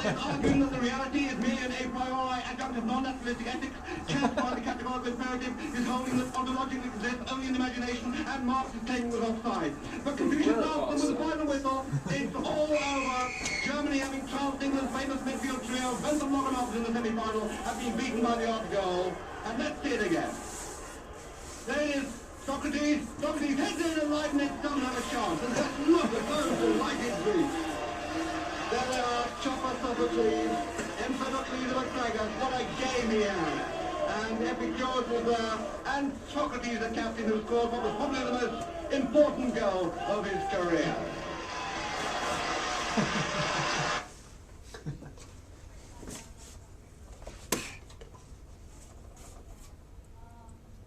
is arguing that the reality is merely an a priori adjunctive non-naturalistic ethics, chance by the categorical imperative is holding that ontologically exists only in imagination, and Marx is taking us offside. But Confucius asks them with the final whistle, it's all over. Germany, having trounced England's famous midfield trio, Bentham Loganovs in the semi-final, have been beaten by the odd goal. And let's see it again. There it is. Socrates heads in and Leibniz doesn't have a chance. And just look at those delighted Greeks. There they are, Chopper, Sophocles, Empedocles, Atragus, what a game he had. And Epicurus was there, and Socrates, the captain, who scored what was probably the most important goal of his career.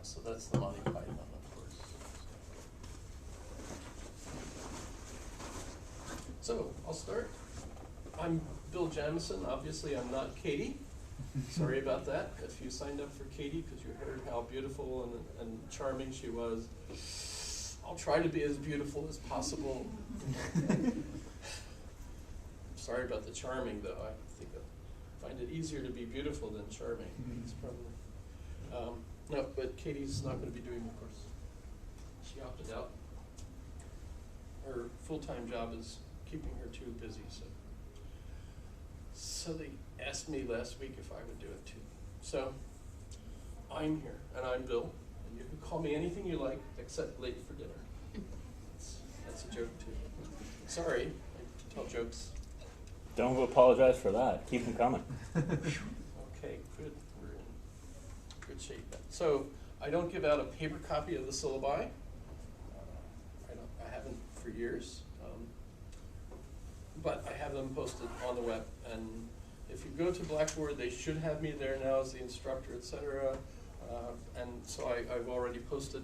So that's the Monty Python, of course. So I'll start. I'm Bill Jamison. Obviously, I'm not Katie. Sorry about that. If you signed up for Katie because you heard how beautiful and charming she was, I'll try to be as beautiful as possible. Sorry about the charming, though. I think I find it easier to be beautiful than charming. It's probably no, but Katie's not going to be doing the course. She opted out. Her full-time job is keeping her too busy, so they asked me last week if I would do it too. So I'm here, and I'm Bill, and you can call me anything you like except late for dinner. That's a joke too. Sorry, I tell jokes. Don't apologize for that. Keep them coming. Okay, good. We're in good shape then. So I don't give out a paper copy of the syllabi. I haven't for years. But I have them posted on the web, and if you go to Blackboard, they should have me there now as the instructor, etc. And so I've already posted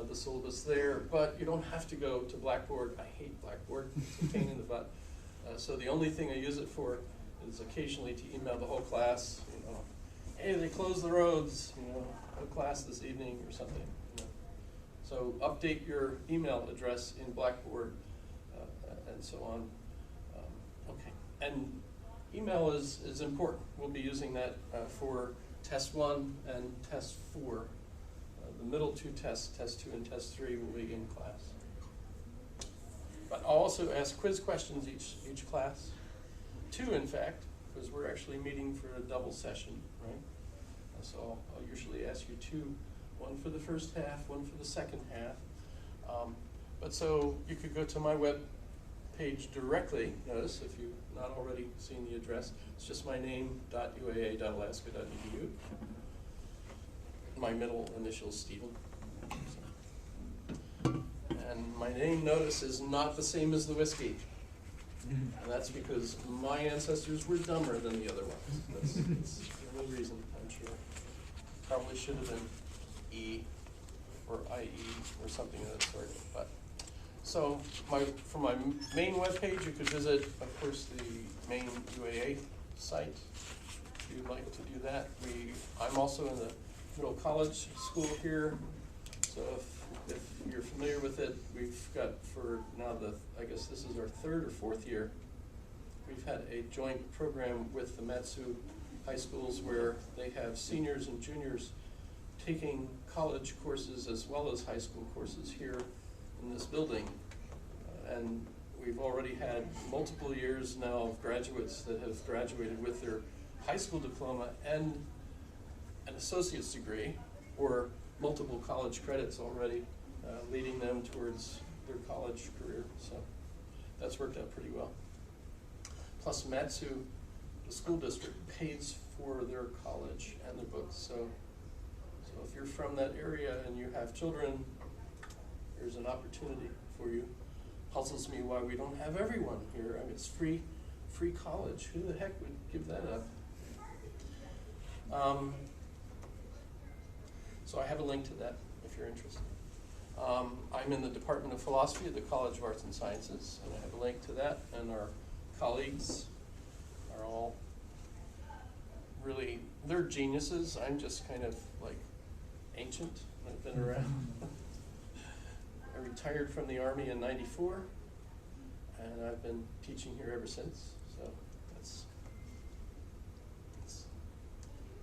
the syllabus there, but you don't have to go to Blackboard. I hate Blackboard. It's a pain in the butt. So the only thing I use it for is occasionally to email the whole class, hey, they closed the roads, no class this evening or something. So update your email address in Blackboard and so on. Okay, and email is important. We'll be using that for test 1 and test 4. The middle 2 tests, test 2 and test 3, will be in class. But I'll also ask quiz questions each class. 2, in fact, because we're actually meeting for a double session, right? So I'll usually ask you 2, one for the first half, one for the second half. But so you could go to my web page directly. Notice, if you've not already seen the address, it's just my name, .uaa.alaska.edu. My middle initial, Stephen. And my name, notice, is not the same as the whiskey. And that's because my ancestors were dumber than the other ones. That's the only reason, I'm sure. Probably should have been E or IE or something of that sort. But so for my main webpage, you could visit, of course, the main UAA site if you'd like to do that. I'm also in the middle college school here, so if you're familiar with it, we've got for now I guess this is our 3rd or 4th year, we've had a joint program with the Matsu high schools where they have seniors and juniors taking college courses as well as high school courses here in this building. And we've already had multiple years now of graduates that have graduated with their high school diploma and an associate's degree, or multiple college credits already, leading them towards their college career. So that's worked out pretty well. Plus Matsu, the school district, pays for their college and their books. So if you're from that area and you have children, there's an opportunity for you. Puzzles me why we don't have everyone here. I mean, it's free college. Who the heck would give that up? So I have a link to that if you're interested. I'm in the Department of Philosophy at the College of Arts and Sciences, and I have a link to that, and our colleagues are all really, they're geniuses. I'm just kind of like ancient. I've been around. I retired from the Army in '94, and I've been teaching here ever since. So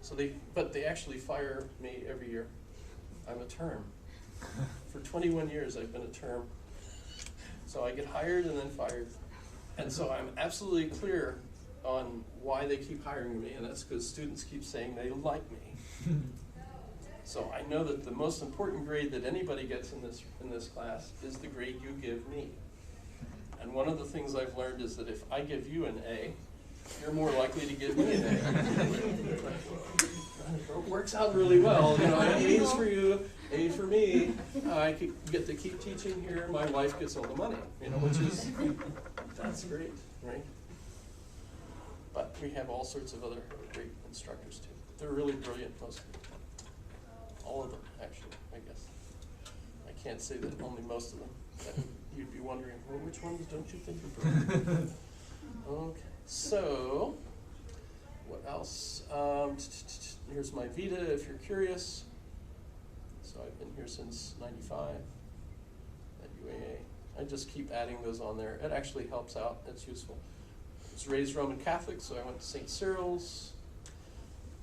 So but they actually fire me every year. I'm a term. For 21 years I've been a term. So I get hired and then fired. And so I'm absolutely clear on why they keep hiring me, and that's because students keep saying they like me. So I know that the most important grade that anybody gets in this class is the grade you give me. And one of the things I've learned is that if I give you an A, you're more likely to give me an A. It works out really well. You know, A's for you, A for me. I get to keep teaching here. My wife gets all the money, you know, which is, that's great, right? But we have all sorts of other great instructors too. They're really brilliant, most of them. All of them, actually, I guess. I can't say that only most of them. But you'd be wondering, well, which ones don't you think are brilliant? Okay, so what else? Here's my Vita, if you're curious. So I've been here since '95 at UAA. I just keep adding those on there. It actually helps out. It's useful. I was raised Roman Catholic, so I went to St. Cyril's.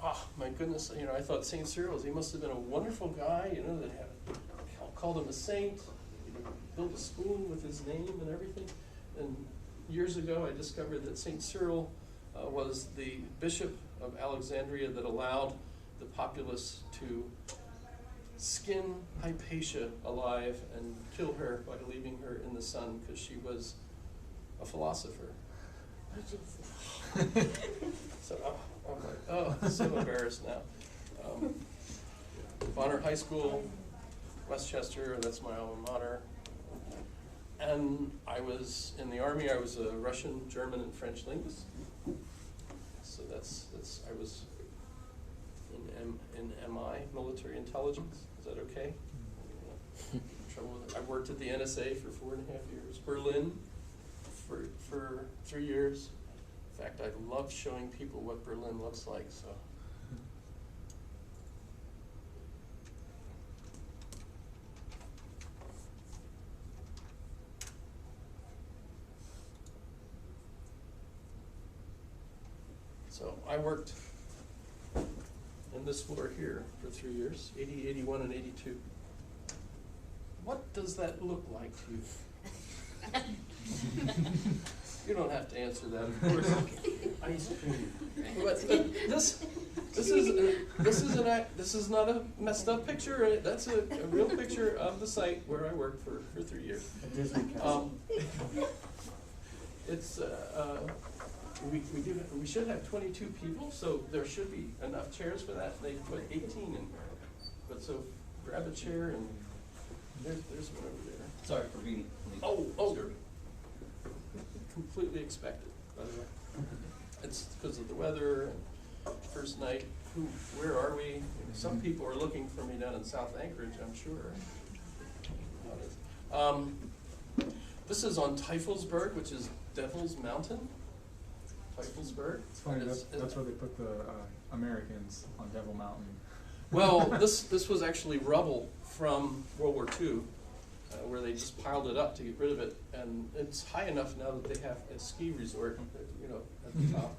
Oh, my goodness, you know, I thought St. Cyril's, he must have been a wonderful guy, you know, that called him a saint. He built a school with his name and everything. And years ago, I discovered that St. Cyril was the bishop of Alexandria that allowed the populace to skin Hypatia alive and kill her by leaving her in the sun because she was a philosopher. So I'm like, oh, so embarrassed now. Bonner High School, Westchester, that's my alma mater. And I was in the Army. I was a Russian, German, and French linguist. So I was in MI, military intelligence. Is that okay? Trouble with it. I worked at the NSA for 4.5 years. Berlin for 3 years. In fact, I love showing people what Berlin looks like. So. So I worked in this floor here for 3 years, 80, 81, and 82. What does that look like to you? You don't have to answer that, of course. But this is not a messed up picture. That's a real picture of the site where I worked for 3 years. It's we should have 22 people, so there should be enough chairs for that. They put 18 in there. But so grab a chair and there's one over there. Sorry for being Oh, completely expected, by the way. It's because of the weather and first night. Where are we? Some people are looking for me down in South Anchorage, I'm sure. This is on Teufelsberg, which is Devil's Mountain. Teufelsberg. It's funny, that's where they put the Americans on Devil Mountain. Well, this was actually rubble from World War II, where they just piled it up to get rid of it, and it's high enough now that they have a ski resort, you know, at the top,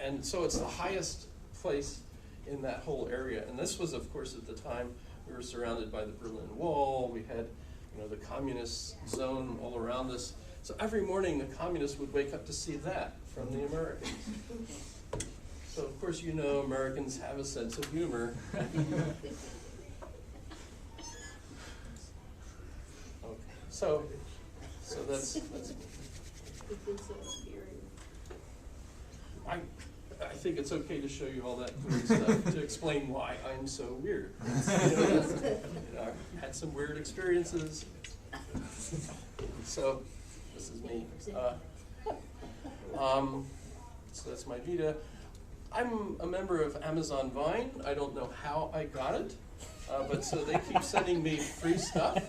and so it's the highest place in that whole area. And this was, of course, at the time we were surrounded by the Berlin Wall. We had, you know, the communist zone all around us. So every morning the communists would wake up to see that from the Americans. So of course, you know, Americans have a sense of humor. Okay. So that's I think it's okay to show you all that weird stuff to explain why I'm so weird. You know, I had some weird experiences. So this is me. So that's my Vita. I'm a member of Amazon Vine. I don't know how I got it, but so they keep sending me free stuff,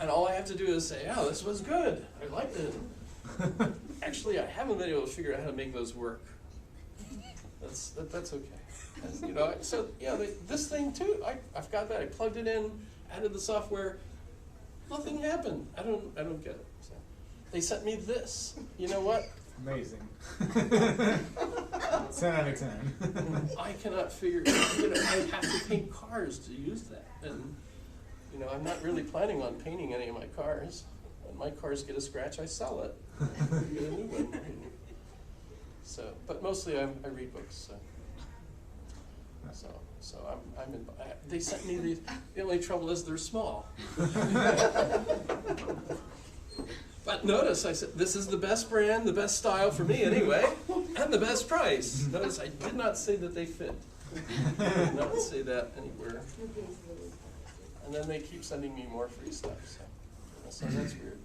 and all I have to do is say, "Oh, this was good. I liked it." Actually, I haven't been able to figure out how to make those work. That's okay. And, you know, so yeah, this thing too. I've got that. I plugged it in, added the software. Nothing happened. I don't get it. So they sent me this. You know what? Amazing. 10 out of 10. I cannot figure, I have to paint cars to use that. And, I'm not really planning on painting any of my cars. When my cars get a scratch, I sell it, get a new one. So, but mostly I read books, so I'm in, they sent me these, the only trouble is they're small. But notice, I said, this is the best brand, the best style for me anyway, and the best price. Notice I did not say that they fit. I did not say that anywhere. And then they keep sending me more free stuff, so that's weird.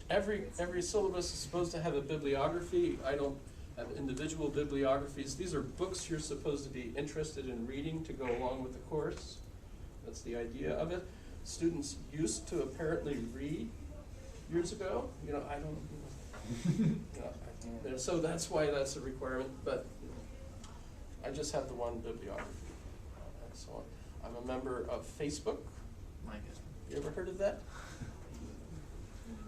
Every syllabus is supposed to have a bibliography. I don't have individual bibliographies. These are books you're supposed to be interested in reading to go along with the course. That's the idea of it. Students used to apparently read years ago. I don't. So that's why that's a requirement. But I just have the one bibliography, and so on. I'm a member of Facebook. You ever heard of that?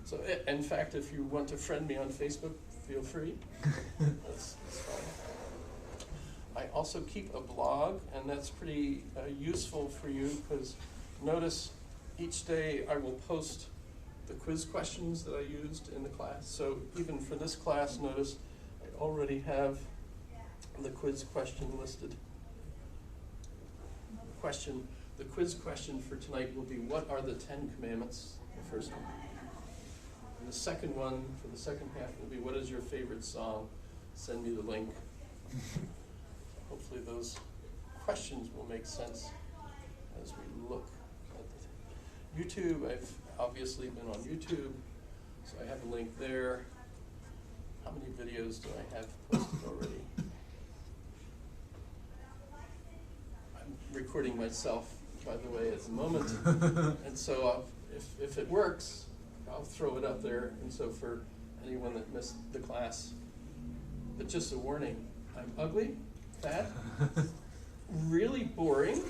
So, in fact, if you want to friend me on Facebook, feel free. That's fine. I also keep a blog, and that's pretty useful for you because notice each day I will post the quiz questions that I used in the class. So even for this class, notice I already have the quiz question listed. The quiz question for tonight will be, what are the 10 commandments? The first one. And the second one, for the second half, will be, what is your favorite song? Send me the link. Hopefully those questions will make sense as we look at YouTube. I've obviously been on YouTube, so I have a link there. How many videos do I have posted already? I'm recording myself, by the way, at the moment. And so if it works, I'll throw it up there. And so for anyone that missed the class, but just a warning, I'm ugly, fat, really boring.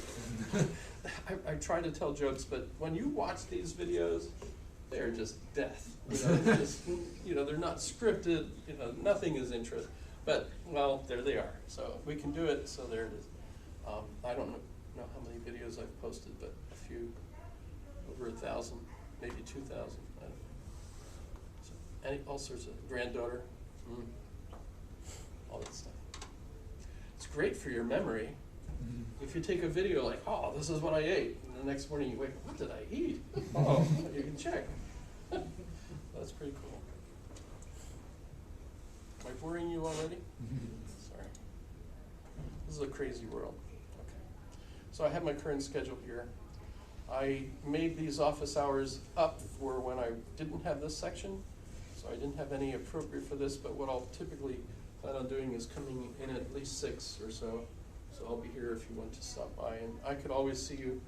I try to tell jokes, but when you watch these videos, they're just death. They're not scripted. Nothing is interesting. But well, there they are. So we can do it. So there it is. I don't know how many videos I've posted, but a few, over 1,000, maybe 2,000. I don't know. So, all sorts of granddaughter, all that stuff. It's great for your memory. If you take a video like, oh, this is what I ate, and the next morning you wake up, what did I eat? Oh, you can check. That's pretty cool. Am I boring you already? Sorry. This is a crazy world. Okay. So I have my current schedule here. I made these office hours up for when I didn't have this section, so I didn't have any appropriate for this, but what I'll typically plan on doing is coming in at least 6 or so. So I'll be here if you want to stop by, and I could always see you.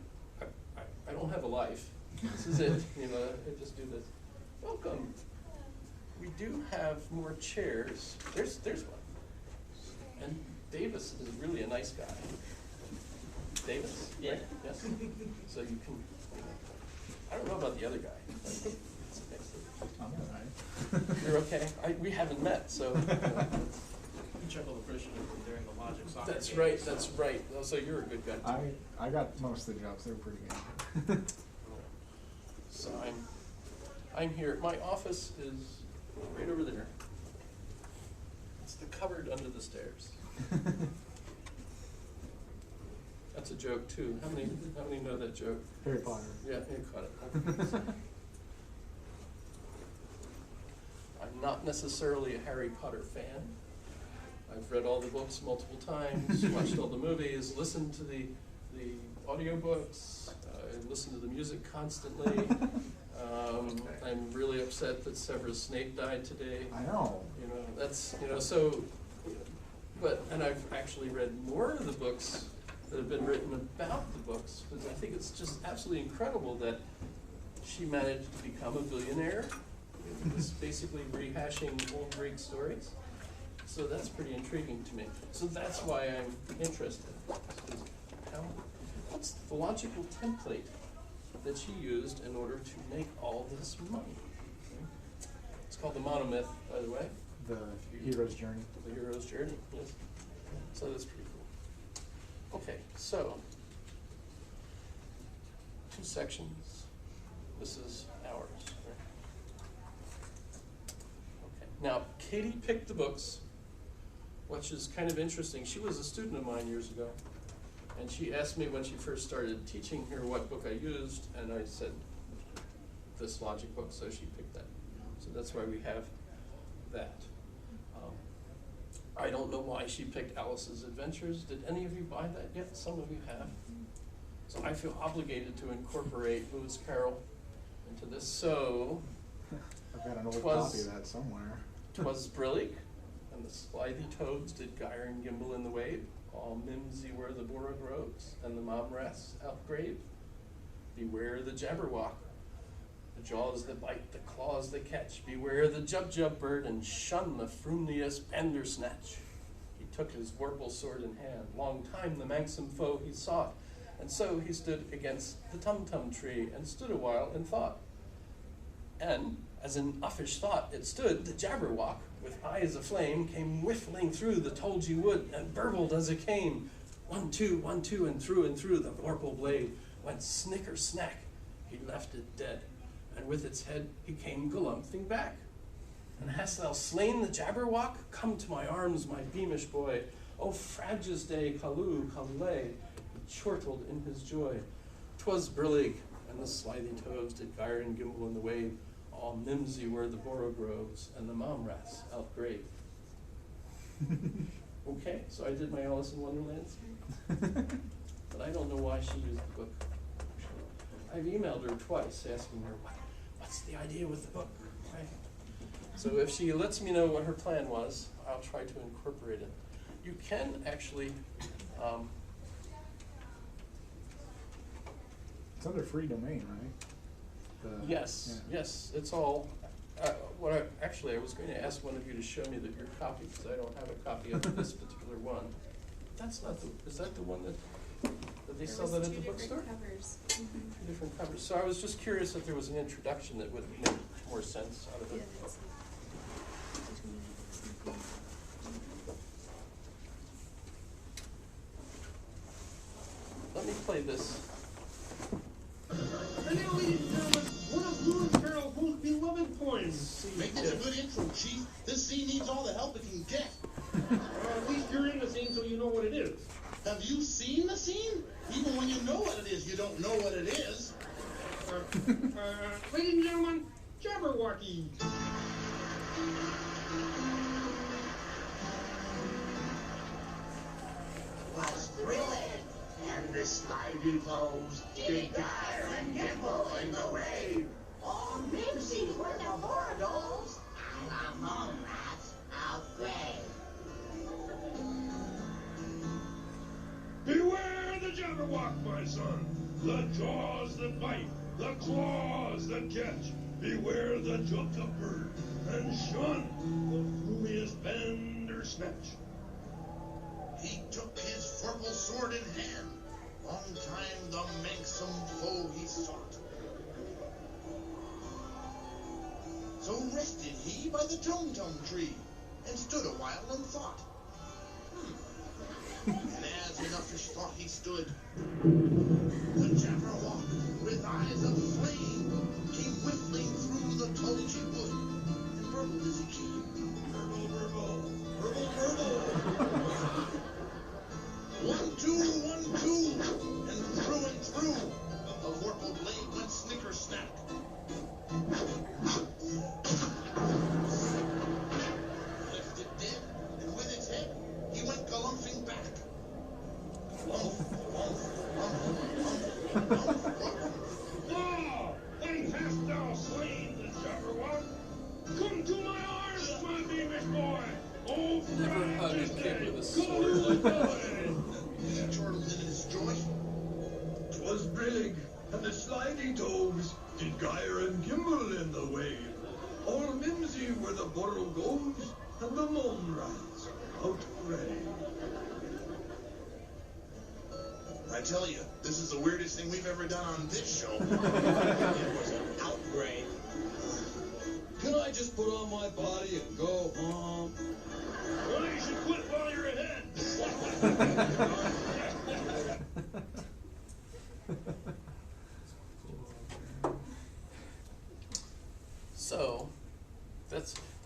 I don't have a life. This is it. I just do this. Welcome. We do have more chairs. There's one. And Davis is really a nice guy. Davis? Yeah. Right? Yes. So you can. I don't know about the other guy. I'm all right. You're okay. We haven't met, so. Chuckle appreciative during the Logic soccer That's games, right. so. That's right. Oh, so you're a good guy too. I got most of the jobs. They were pretty good. So I'm here. My office is right over there. It's the cupboard under the stairs. That's a joke too. How many know that joke? Harry Potter. Yeah, you caught it. Okay. I'm not necessarily a Harry Potter fan. I've read all the books multiple times, watched all the movies, listened to the audiobooks, I listen to the music constantly. I'm really upset that Severus Snape died today. I know. That's, and I've actually read more of the books that have been written about the books, because I think it's just absolutely incredible that she managed to become a billionaire. It's basically rehashing old Greek stories. So that's pretty intriguing to me. So that's why I'm interested. What's the logical template that she used in order to make all this money? It's called the monomyth, by the way. The hero's journey. The hero's journey, yes. So that's pretty cool. Okay, so 2 sections. This is ours, right? Okay. Now, Katie picked the books, which is kind of interesting. She was a student of mine years ago, and she asked me when she first started teaching here what book I used, and I said this logic book, so she picked that. So that's why we have that. I don't know why she picked Alice's Adventures. Did any of you buy that yet? Some of you have. So I feel obligated to incorporate Lewis Carroll into this. So I've got an old Twas- copy of that somewhere. 'Twas brillig, and the slithy toads did gyre and gimble in the wave. All mimsy were the borough groves, and the momraths outgrave. Beware the jabberwock, the jaws that bite, the claws that catch. Beware the jub-jub bird, and shun the frumious bandersnatch. He took his vorpal sword in hand, long time the manxome foe he sought, and so he stood against the tum-tum tree, and stood a while in thought. And, as in uffish thought it stood, the jabberwock, with eyes aflame, came whiffling through the tulgey wood, and burbled as it came. 1, 2, 1, 2, and through the vorpal blade went snicker-snack. He left it dead, and with its head he came galumphing back. And hast thou slain the jabberwock? Come to my arms, my beamish boy. O frages day, Calloo, Callay, he chortled in his joy. 'Twas brillig, and the slithy toads did gyre and gimble in the wave. All mimsy were the borough groves, and the momraths outgrave. Okay, so I did my Alice in Wonderland, but I don't know why she used the book. I've emailed her twice asking her, what's the idea with the book? Right? So if she lets me know what her plan was, I'll try to incorporate it. You can actually, It's under free domain, right? yes, Yeah. yes, it's all, I was going to ask one of you to show me your copy, because I don't have a copy of this particular one. That's not is that the one that they sell that at the bookstore? Covers. Two different covers. So I was just curious if there was an introduction that would make more sense out of Yeah, it. that's Let me play this. And now, ladies and gentlemen, one of Lewis Carroll's most beloved poems. Make this a good intro, Chief. This scene needs all the help it can get. At least you're in the scene so you know what it is. Have you seen the scene? Even when you know what it is, you don't know what it is. Ladies and gentlemen, Jabberwocky. Was brillig, and the slithy toes did gyre and gimble in the wave. All mimsy were the borough and the momraths outgrave. Beware the Jabberwock, my son. The jaws that bite, the claws that catch. Beware the jub-jub bird, and shun the frumious bandersnatch. He took his vorpal sword in hand. Long time the manxome foe he sought. So rested he by the tum-tum tree, and stood a while in thought. And as in uffish thought he stood, the Jabberwock, with eyes of flame, came whiffling through the tulgey wood, and burbled as he came. Burble, burble, burble, burble. 1, 2, 1, 2, and through, the vorpal blade went snicker-snack. Lifted dead, and with its head, he went galumphing back. Lumph, lumph, lumph, lumph, lumph, lumph. Ah, and hast thou slain the Jabberwock? Come to my arms, my beamish boy. Oh, Never hug a kid with a sword Calloo, like that. He chortled in his joy. 'Twas brillig, and the slithy toves did gyre and gimble in the wave. All mimsy were the borough groves, and the momraths outgrave. I tell you, this is the weirdest thing we've ever done on this show. It was an outgrave. Can I just put on my body and go home?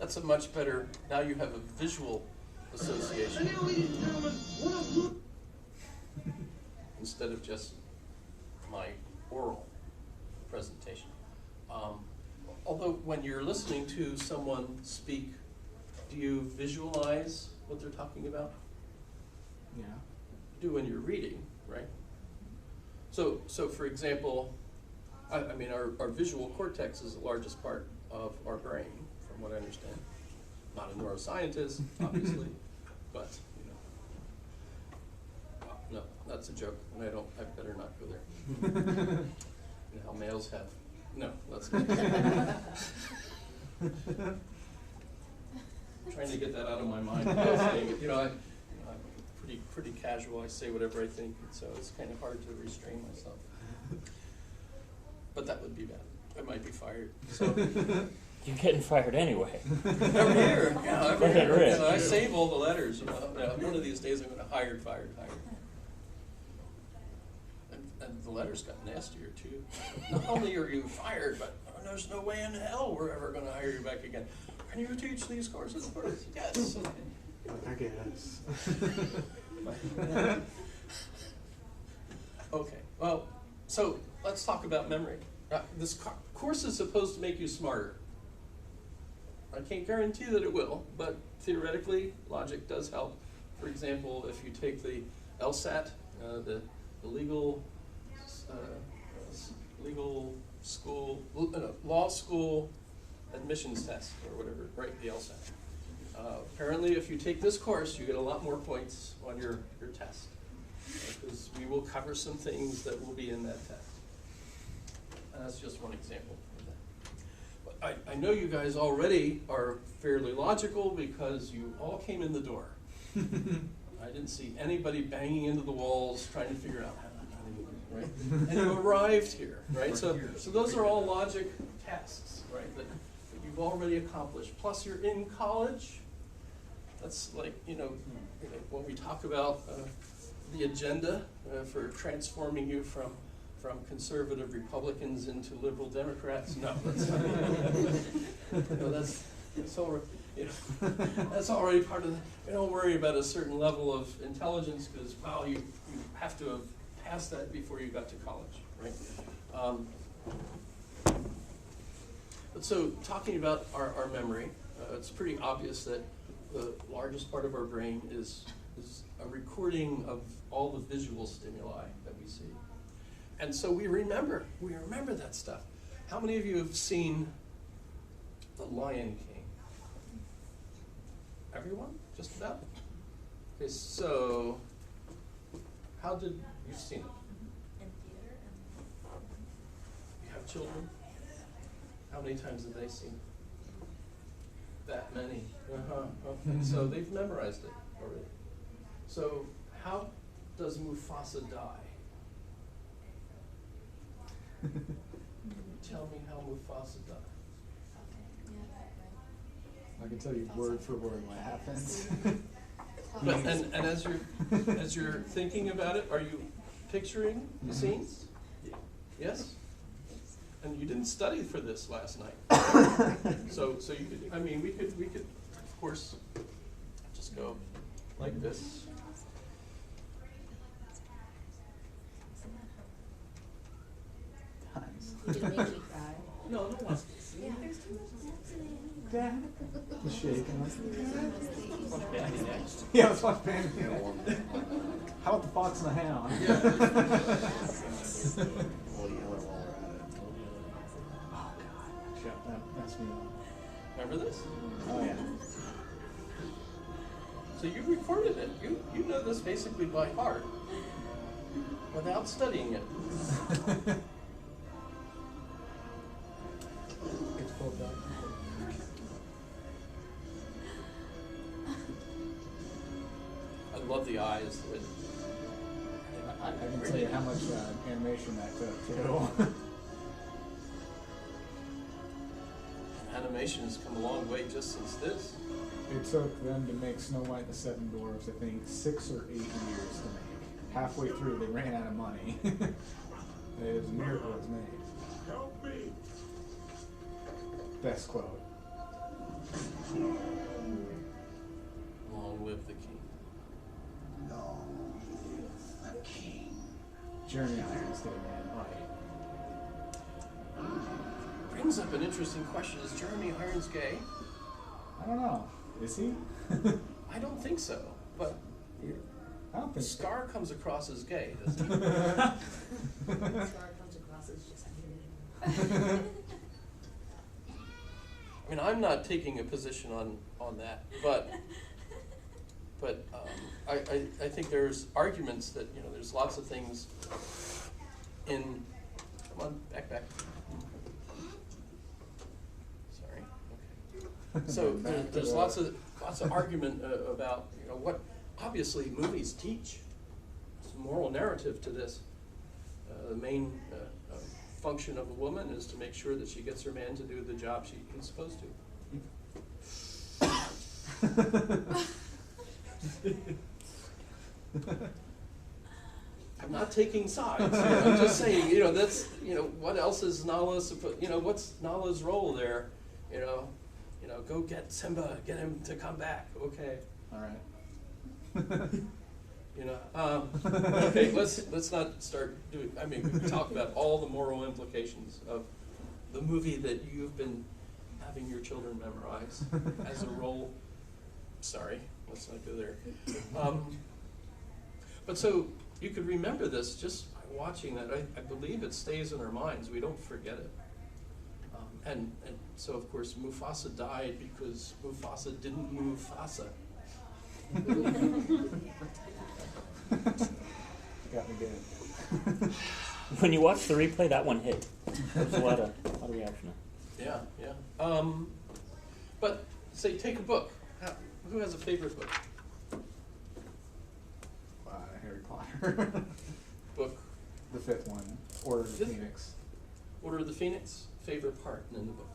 That's a much better, now you have a visual association And now, ladies and gentlemen, one of you. instead of just my oral presentation. Although when you're listening to someone speak, do you visualize what they're talking about? Yeah. You do when you're reading, right? So for example, I mean, our visual cortex is the largest part of our brain, from what I understand. Not a neuroscientist, obviously, but, you know. No, that's a joke, and I better not go there. You know how males have, no, let's not. Trying to get that out of my mind. You know, I'm pretty casual, I say whatever I think, and so it's kind of hard to restrain myself. But that would be bad. I might be fired. So You're getting fired anyway. every year, yeah, every Let it year. rip. You know, I save all the letters. You know, one of these days I'm going to hired. And the letters got nastier too. Not only are you fired, but there's no way in hell we're ever going to hire you back again. Can you teach these courses for us? Yes. I guess. Okay. Well, so let's talk about memory. This course is supposed to make you smarter. I can't guarantee that it will, but theoretically, logic does help. For example, if you take the LSAT, the legal law school admissions test, or whatever, right? The LSAT. Apparently, if you take this course, you get a lot more points on your test, because we will cover some things that will be in that test. And that's just one example of that. But I know you guys already are fairly logical because you all came in the door. I didn't see anybody banging into the walls trying to figure out how to do it, right? And you arrived here, right? So those are all logic tasks, right, that you've already accomplished. Plus you're in college. That's like, you know, when we talk about the agenda for transforming you from conservative Republicans into liberal Democrats. No, that's not. That's already, you know, that's already part of the. We don't worry about a certain level of intelligence because, well, you have to have passed that before you got to college, right? But so talking about our memory, it's pretty obvious that the largest part of our brain is a recording of all the visual stimuli that we see. And so we remember that stuff. How many of you have seen The Lion King? Everyone? Just about? Okay, so how did you seen it? In theater and You have children? How many times have they seen it? That many. Okay. So they've memorized it already. So how does Mufasa die? Tell me how Mufasa died. I can tell you word for word what happens. But and as you're thinking about it, are you picturing the scenes? Yes? And you didn't study for this last night. So you could, I mean, we could of course just go like this. did it make you cry? No one. Yeah. The shaking. Bandy next. Yeah, let's watch Bandy. How about the Fox and the Hound? Oh God, that's me. Remember this? Oh yeah. So you recorded it. You know this basically by heart without studying it. It's pulled back. I love the eyes. I can tell you how much animation that took too. Animation has come a long way just since this. It took them to make Snow White and the Seven Dwarfs, I think, 6 or 8 years to make. Halfway through, they ran out of money. It was a miracle it was made. Help me! Best quote. Jeremy Irons did it right. Brings up an interesting question. Is Jeremy Irons gay? I don't know. Is he? I don't think so. But I don't think so. Scar comes across as gay, doesn't he? Scar comes across as just weird. I mean, I'm not taking a position on that, but I think there's arguments that, you know, there's lots of things in, come on, back. Sorry, okay. So there's lots of argument about, you know, what obviously movies teach. There's a moral narrative to this. The main function of a woman is to make sure that she gets her man to do the job she is supposed to. I'm not taking sides. I'm just saying, you know, that's, you know, what else is Nala supposed, you know, what's Nala's role there? You know, go get Simba, get him to come back. Okay. All right. You know, okay, let's not start doing, I mean, we can talk about all the moral implications of the movie that you've been having your children memorize as a role. Sorry, let's not go there. But so you could remember this just by watching that. I believe it stays in our minds. We don't forget it. And so, of course, Mufasa died because Mufasa didn't move Fasa. Got me good. When you watch the replay, that one hit. There's a lot of reaction. Yeah. But say, take a book. Who has a favorite book? Harry Potter. Book. The fifth one, Order of the Phoenix. Order of the Phoenix. Favorite part in the book.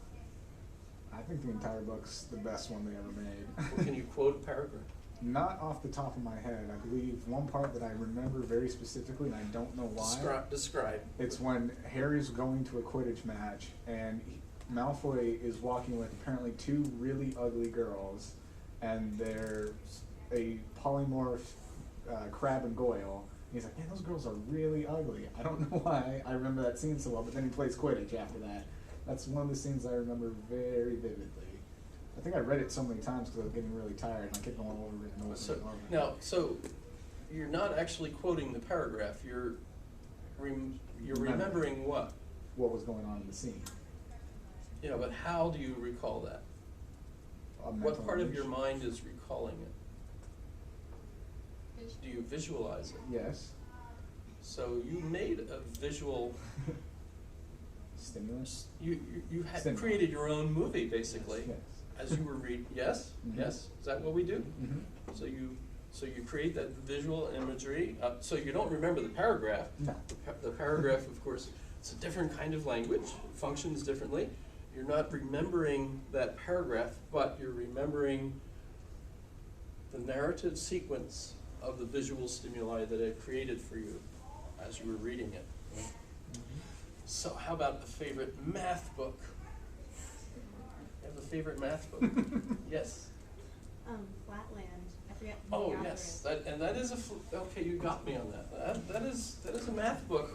I think the entire book's the best one they ever made. Well, can you quote a paragraph? Not off the top of my head. I believe one part that I remember very specifically, and I don't know why. Describe. It's when Harry's going to a Quidditch match, and Malfoy is walking with apparently two really ugly girls, and they're a polymorph Crab and Goyle. And he's like, man, those girls are really ugly. I don't know why I remember that scene so well, but then he plays Quidditch after that. That's one of the scenes I remember very vividly. I think I read it so many times because I was getting really tired, and I kept going over it and over and over. Now, so you're not actually quoting the paragraph. You're remembering what? What was going on in the scene. Yeah, but how do you recall that? What part of your mind is recalling it? Do you visualize it? Yes. So you made a visual stimulus. You had created your own movie basically. Yes. As you were reading. Yes. Mm-hmm. Yes. Is that what we do? Mm-hmm. So you create that visual imagery. So you don't remember the paragraph. No. The paragraph, of course, it's a different kind of language. It functions differently. You're not remembering that paragraph, but you're remembering the narrative sequence of the visual stimuli that it created for you as you were reading it. Mm-hmm. So how about a favorite math book? You have a favorite math book? Yes. Flatland. I forget. Oh yes, that is okay. You got me on that. That is a math book,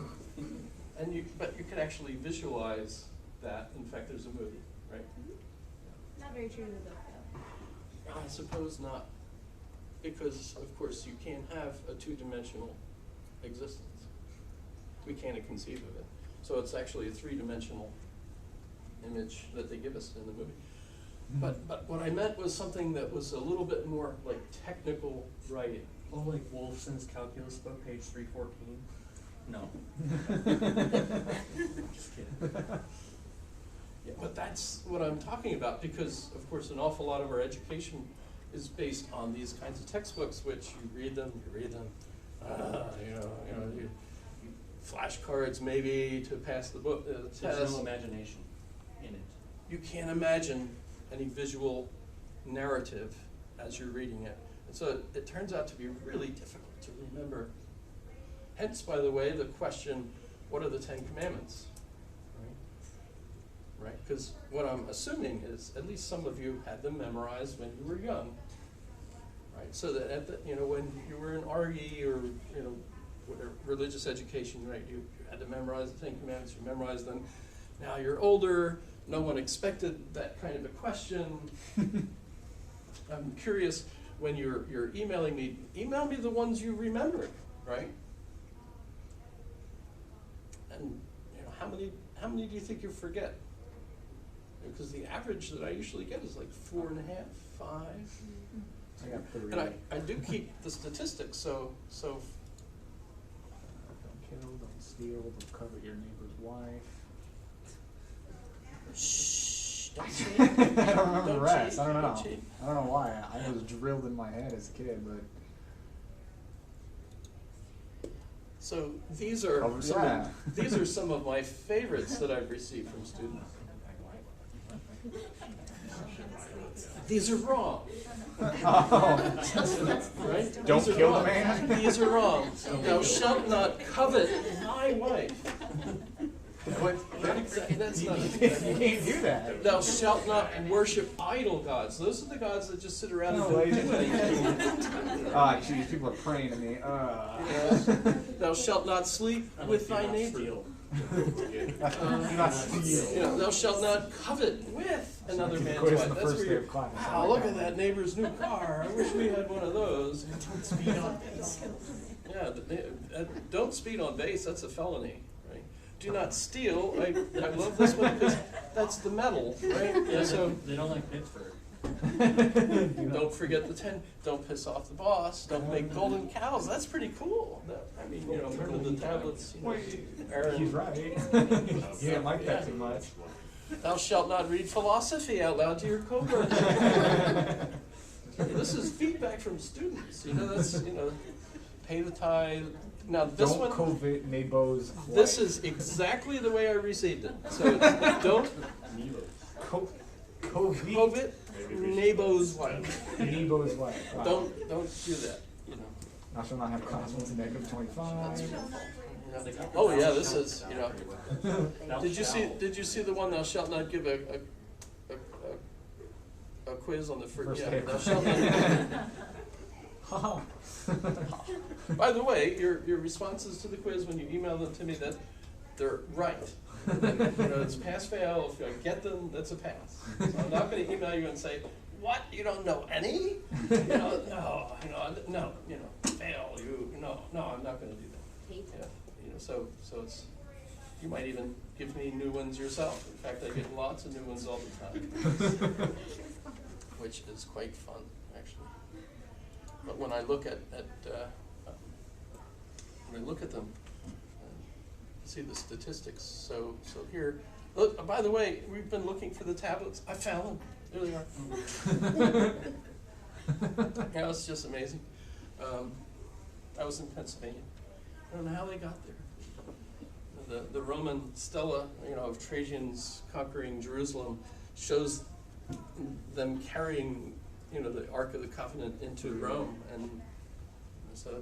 and but you could actually visualize that. In fact, there's a movie, right? Mm-hmm. Not very true to the book though. I suppose not, because of course you can't have a two-dimensional existence. We can't conceive of it. So it's actually a three-dimensional image that they give us in the movie. But what I meant was something that was a little bit more like technical writing. Oh, like Wolfson's calculus book, page 314? No. Just kidding. Yeah, but that's what I'm talking about, because of course an awful lot of our education is based on these kinds of textbooks, which you read them, you flashcards maybe to pass the book test. There's no imagination in it. You can't imagine any visual narrative as you're reading it. And so it turns out to be really difficult to remember. Hence, by the way, the question, what are the 10 Commandments? Right? Because what I'm assuming is at least some of you had them memorized when you were young. Right? So that at the, when you were in RE or whatever, religious education, right? You had to memorize the Ten Commandments, you memorized them. Now you're older, no one expected that kind of a question. I'm curious, when you're emailing me, email me the ones you remember, right? And you know, how many do you think you forget? Because the average that I usually get is like 4.5, 5. I got 3. And I do keep the statistics, so Don't kill, don't steal, don't covet your neighbor's wife. shh, don't cheat. I don't remember the Don't rest. cheat, I don't know. don't cheat. I don't know why. I was drilled in my head as a kid, but So these are Oh, some yeah. of, these are some of my favorites that I've received from students. These are wrong, oh, right? Don't These are kill the wrong. man. These are wrong. Thou shalt not covet my wife. That's not. you can't do that. Thou shalt not worship idol gods. Those are the gods that just sit around and No, don't they do anything. Ah, geez, people are praying to me. Thou shalt not sleep with thy neighbor. Not steal. You know, thou shalt not covet with another Like man's quiz wife. the That's first where day you're, of class. wow, look at that neighbor's new car. I wish we had one of those. Don't speed on base. Yeah, don't speed on base, that's a felony, right? Do not steal, I love this one because that's the metal, right? Yeah, so They don't like Pittsburgh. don't forget the 10, don't piss off the boss, don't make golden cows, that's pretty cool. I mean, you know, remember the tablets, you know, Aaron. He's right. You didn't like that too much. Thou shalt not read philosophy out loud to your coworkers. This is feedback from students, you know, that's, you know, pay the tithe. Now this Don't one, covet Nabo's this wife. is exactly the way I received it. So it's, don't covet Nabo's wife. Nabo's wife. Wow. Don't do that, you know. I shall not have classmates negative 25. Oh yeah, this is, you know. Did you see the one, thou shalt not give a quiz on the First yeah, paper. thou shalt not. By the way, your responses to the quiz when you email them to me, that they're right. You know, it's pass fail. If I get them, that's a pass. So I'm not going to email you and say, "What? You don't know any?" You know, no, fail. No, I'm not going to do that. Yeah, you know, so it's, you might even give me new ones yourself. In fact, I get lots of new ones all the time, which is quite fun, actually. But when I look at them, see the statistics. So here, look. By the way, we've been looking for the tablets. I found them. There they are. Yeah, it's just amazing. I was in Pennsylvania. I don't know how they got there. The Roman stela, you know, of Trajan's conquering Jerusalem, shows them carrying, you know, the Ark of the Covenant into Rome, and so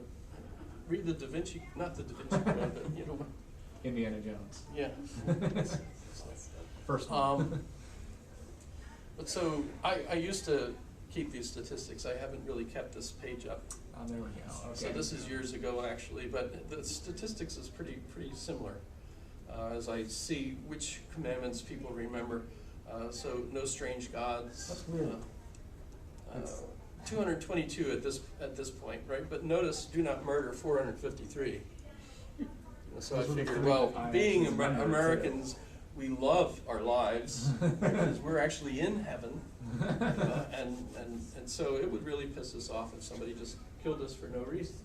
read the Da Vinci, not the Da Vinci Code, but you know, Indiana Jones. yeah. First one. But so I used to keep these statistics. I haven't really kept this page up. Oh, there we go. Okay. So this is years ago, actually, but the statistics is pretty similar. As I see which commandments people remember. So no strange gods. That's weird. 222 at this point, right? But notice, do not murder 453. So I Those were the figured, three well, that I being actually remembered, Americans, we love our lives because we're actually in heaven, and so it would really piss us off if somebody just killed us for no reason.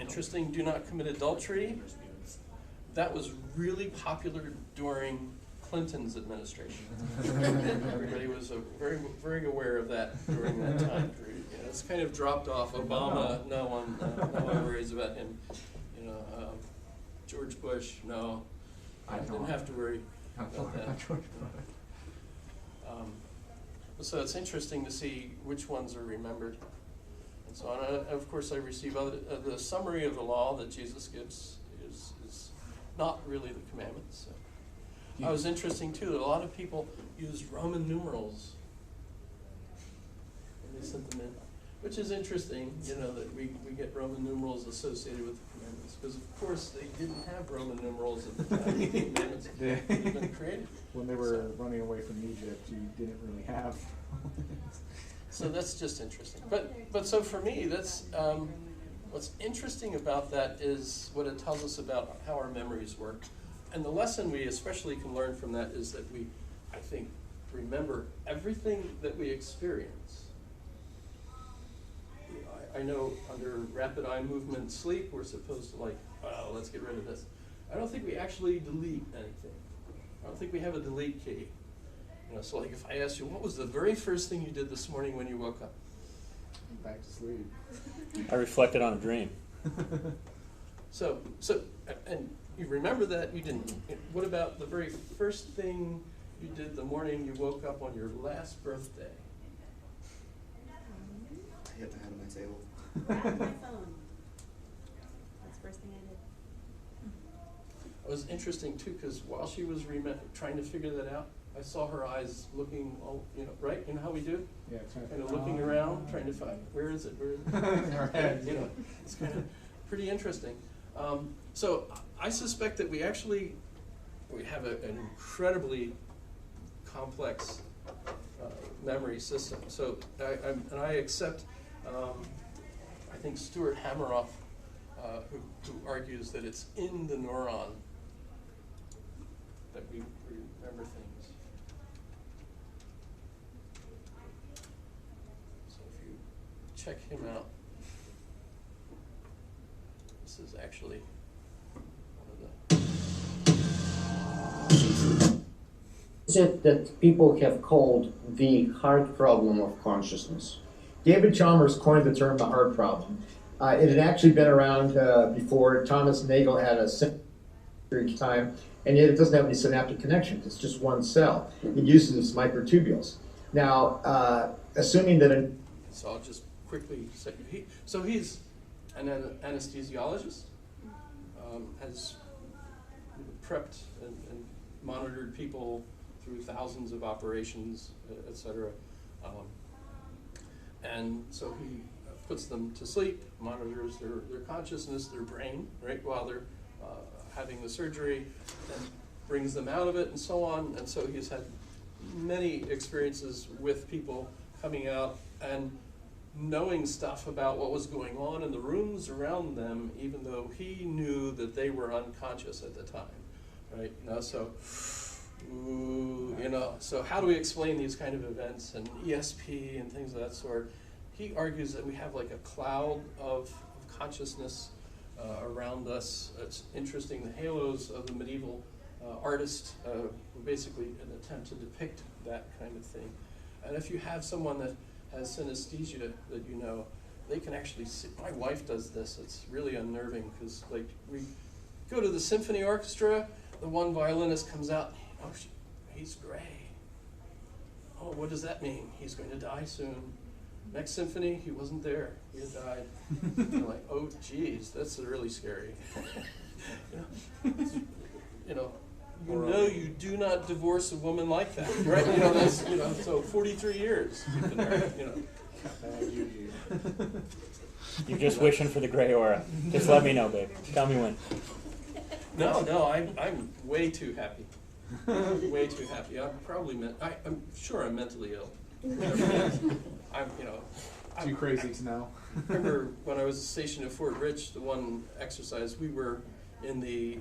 Interesting, do not commit adultery. That was really popular during Clinton's administration. Everybody was very aware of that during that time period. You know, it's kind of dropped off. Obama, no one worries about him. You know, George Bush, no, I didn't have to worry about that. So it's interesting to see which ones are remembered and so on. Of course, I receive the summary of the law that Jesus gives is not really the commandments. So. It was interesting too that a lot of people use Roman numerals when they sent them in. which is interesting, you know, that we get Roman numerals associated with the commandments, because of course they didn't have Roman numerals at the time the commandments had been created. When they were running away from Egypt, you didn't really have. So that's just interesting. But so for me, that's what's interesting about that is what it tells us about how our memories work. And the lesson we especially can learn from that is that we, I think, remember everything that we experience. I know under rapid eye movement sleep, we're supposed to like, oh, let's get rid of this. I don't think we actually delete anything. I don't think we have a delete key. You know, so like if I asked you, what was the very first thing you did this morning when you woke up? Back to sleep. I reflected on a dream. So, and you remember that, you didn't. What about the very first thing you did the morning you woke up on your last birthday? I hit the head of my table. Grab my phone. That's the first thing I did. It was interesting too, because while she was trying to figure that out, I saw her eyes looking, all, you know, right? You know how we do? Yeah, Kind of looking around, trying to find, where is it? Where is it? In our heads. You know, it's kind of pretty interesting. So I suspect that we have an incredibly complex memory system. So I accept, I think Stuart Hameroff, who argues that it's in the neuron that we remember things. So if you check him out, this is actually one of the... Is it that people have called the heart problem of consciousness? David Chalmers coined the term the heart problem. It had actually been around before. Thomas Nagel had a period of time, and yet it doesn't have any synaptic connections. It's just one cell. It uses microtubules. Now, assuming that So I'll just quickly say, he's an anesthesiologist, has prepped and monitored people through thousands of operations, et cetera. And so he puts them to sleep, monitors their consciousness, their brain, right, while they're having the surgery, and brings them out of it and so on. And so he's had many experiences with people coming out and knowing stuff about what was going on in the rooms around them, even though he knew that they were unconscious at the time, right? You know, so, ooh, you know, so how do we explain these kind of events and ESP and things of that sort? He argues that we have like a cloud of consciousness around us. It's interesting, the halos of the medieval artist were basically an attempt to depict that kind of thing. And if you have someone that has synesthesia that you know, they can actually see. My wife does this. It's really unnerving because like we go to the symphony orchestra, the one violinist comes out, oh, he's gray. Oh, what does that mean? He's going to die soon. Next symphony, he wasn't there. He had died. You're like, oh, geez, that's really scary. You know, you do not divorce a woman like that, right? You know, that's, you know, so 43 years you've been married, you know. You're just wishing for the gray aura. Just let me know, babe. Tell me when. No, I'm way too happy. Way too happy. I'm sure I'm mentally ill. Too crazy to know. I remember when I was stationed at Fort Rich, the one exercise, we were in the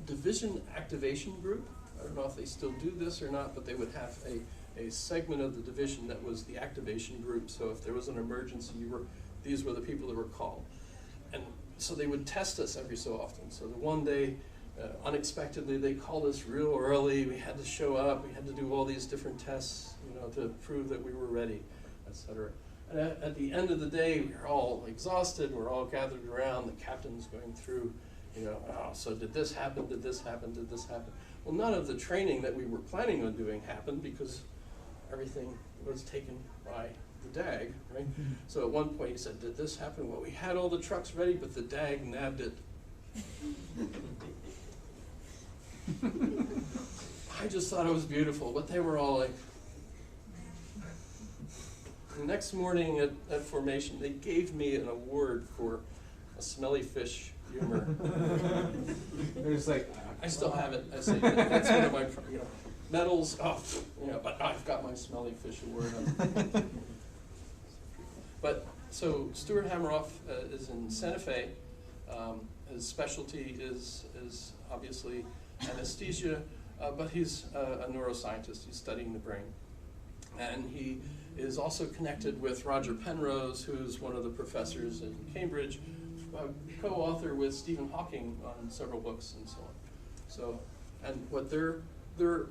division activation group. I don't know if they still do this or not, but they would have a segment of the division that was the activation group. So if there was an emergency, these were the people that were called. And so they would test us every so often. So the one day, unexpectedly, they called us real early. We had to show up. We had to do all these different tests, you know, to prove that we were ready, et cetera. And at the end of the day, we were all exhausted. We're all gathered around. The captain's going through, you know, oh, so did this happen? Did this happen? Did this happen? Well, none of the training that we were planning on doing happened because everything was taken by the DAG, right? So at one point he said, did this happen? Well, we had all the trucks ready, but the DAG nabbed it. I just thought it was beautiful, but they were all like, the next morning at formation, they gave me an award for a smelly fish humor. There's like, I still have it. I say that's one of my, medals. Oh, but I've got my smelly fish award. But so Stuart Hameroff is in Santa Fe. His specialty is obviously anesthesia, but he's a neuroscientist. He's studying the brain, and he is also connected with Roger Penrose, who's one of the professors at Cambridge, co-author with Stephen Hawking on several books and so on. So, and what their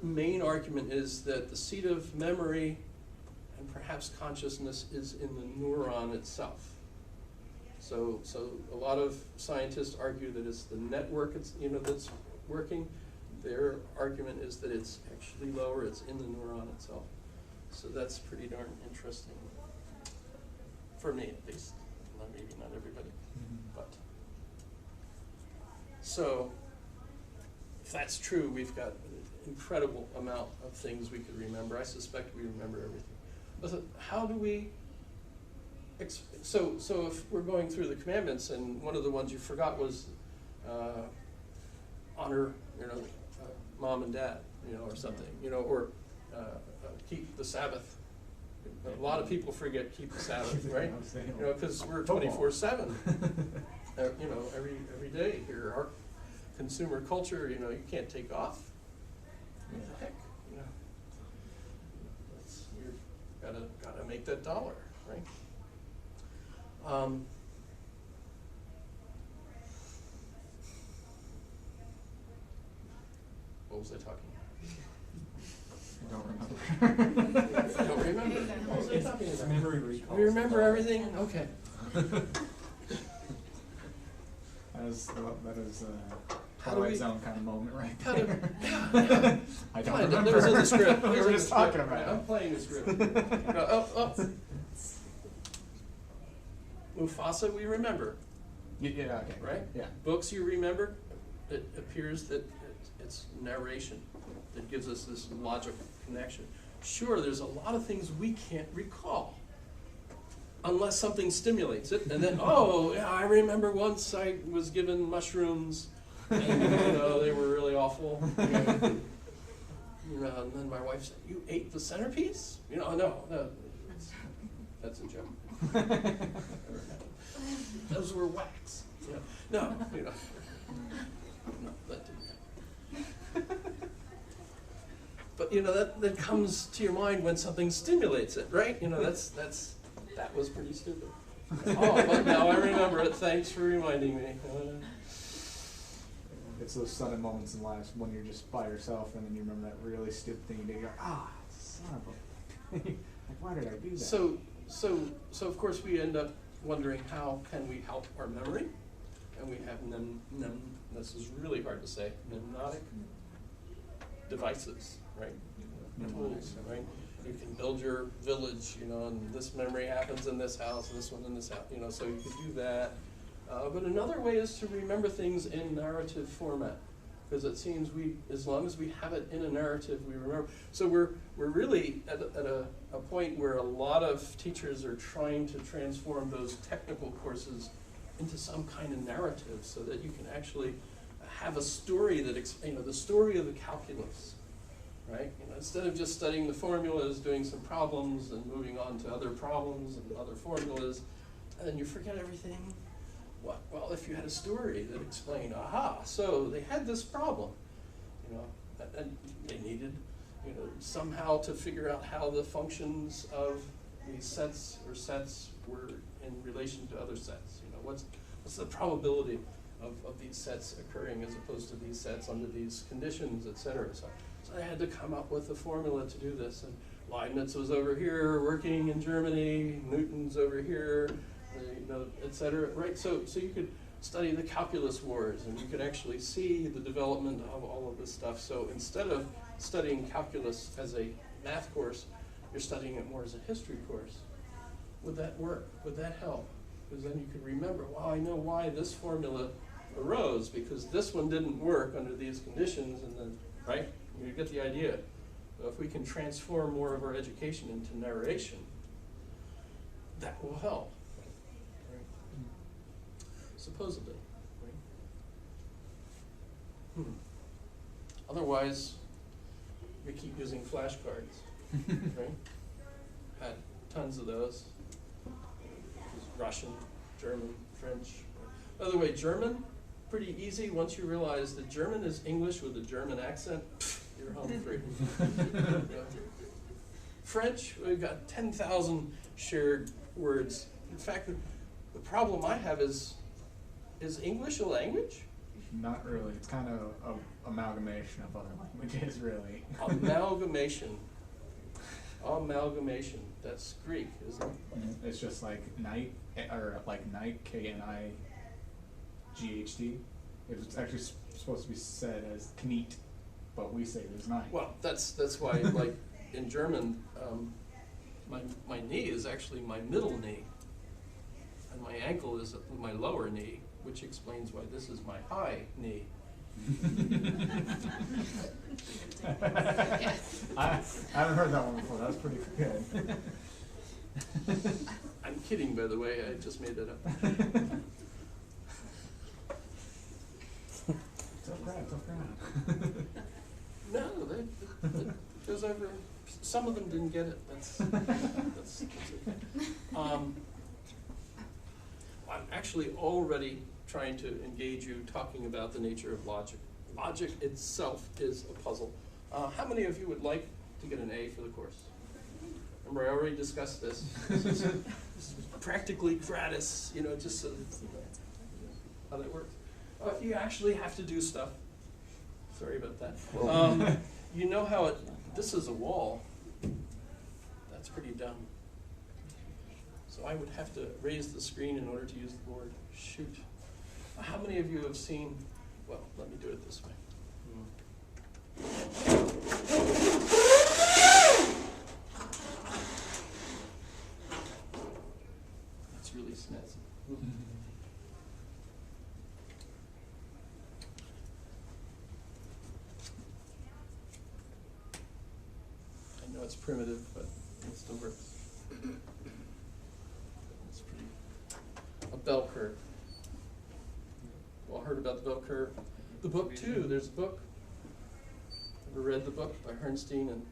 main argument is that the seat of memory and perhaps consciousness is in the neuron itself. So a lot of scientists argue that it's the network that's working. Their argument is that it's actually lower, it's in the neuron itself. So that's pretty darn interesting, for me at least. Maybe not everybody, but. So if that's true, we've got an incredible amount of things we could remember. I suspect we remember everything. But how do we, so if we're going through the commandments, and one of the ones you forgot was honor, mom and dad, or something, or keep the Sabbath. A lot of people forget keep the Sabbath, right? Because we're 24/7. Every day here, our consumer culture, you can't take off. What the heck, You've gotta make that dollar, right? What was I talking about? I don't remember. Don't remember? What was I talking about? Memory recall. We remember everything? Okay. That is How do Twilight we- Zone kind of moment right How there. do- I don't Fine, remember. that was in the script. We were just talking Right, about I'm it. playing the script. Mufasa, we remember, Yeah, okay. right? Yeah. Books you remember, it appears that it's narration that gives us this logical connection. Sure, there's a lot of things we can't recall unless something stimulates it, and then, I remember once I was given mushrooms, and they were really awful. And then my wife said, "You ate the centerpiece?" No, that's a joke. Those were wax. No, that didn't happen. But that comes to your mind when something stimulates it, right? That was pretty stupid. But now I remember it. Thanks for reminding me. It's those sudden moments in life when you're just by yourself and then you remember that really stupid thing you did. You go, son of a... like, why did I do that? So of course we end up wondering how can we help our memory, and we have this is really hard to say, mnemonic devices, right? Tools, right? You can build your village, and this memory happens in this house, and this one in this house, so you could do that. But another way is to remember things in narrative format, because it seems as long as we have it in a narrative, we remember. So we're really at a point where a lot of teachers are trying to transform those technical courses into some kind of narrative, so that you can actually have a story that the story of the calculus, right? Instead of just studying the formulas, doing some problems, and moving on to other problems and other formulas, and then you forget everything. Well, if you had a story that explained, so they had this problem, and they needed, somehow to figure out how the functions of these sets were in relation to other sets. What's the probability of these sets occurring as opposed to these sets under these conditions, et cetera. So they had to come up with a formula to do this, and Leibniz was over here working in Germany, Newton's over here, et cetera, right? So you could study the calculus wars, and you could actually see the development of all of this stuff. So instead of studying calculus as a math course, you're studying it more as a history course. Would that work? Would that help? Because then you could remember, I know why this formula arose, because this one didn't work under these conditions, and then, right? You get the idea. So if we can transform more of our education into narration, that will help. Right? Supposedly. Right? Otherwise, we keep using flashcards. Right? Had tons of those. Russian, German, French. By the way, German, pretty easy once you realize that German is English with a German accent. You're home free. Yeah. French, we've got 10,000 shared words. In fact, the problem I have is English a language? Not really. It's kind of an amalgamation of other languages, really. Amalgamation. Amalgamation. That's Greek, isn't it? It's just like night, or like night, K-N-I-G-H-T. It's actually supposed to be said as kneet, but we say it as night. Well, that's why, like in German, my knee is actually my middle knee, and my ankle is my lower knee, which explains why this is my high knee. I haven't heard that one before. That's pretty good. I'm kidding, by the way. I just made that up. Tough crowd. No, it goes over. Some of them didn't get it. That's okay. I'm actually already trying to engage you talking about the nature of logic. Logic itself is a puzzle. How many of you would like to get an A for the course? Remember, I already discussed this. This is practically gratis, just so that you know how that works. You actually have to do stuff. Sorry about that. You know how this is a wall. That's pretty dumb. So I would have to raise the screen in order to use the board. Shoot. How many of you have seen, well, let me do it this way. That's really snazzy. I know it's primitive, but it still works. It's pretty. A bell curve. All heard about the bell curve. The book too. There's a book. Ever read the book by Herrnstein and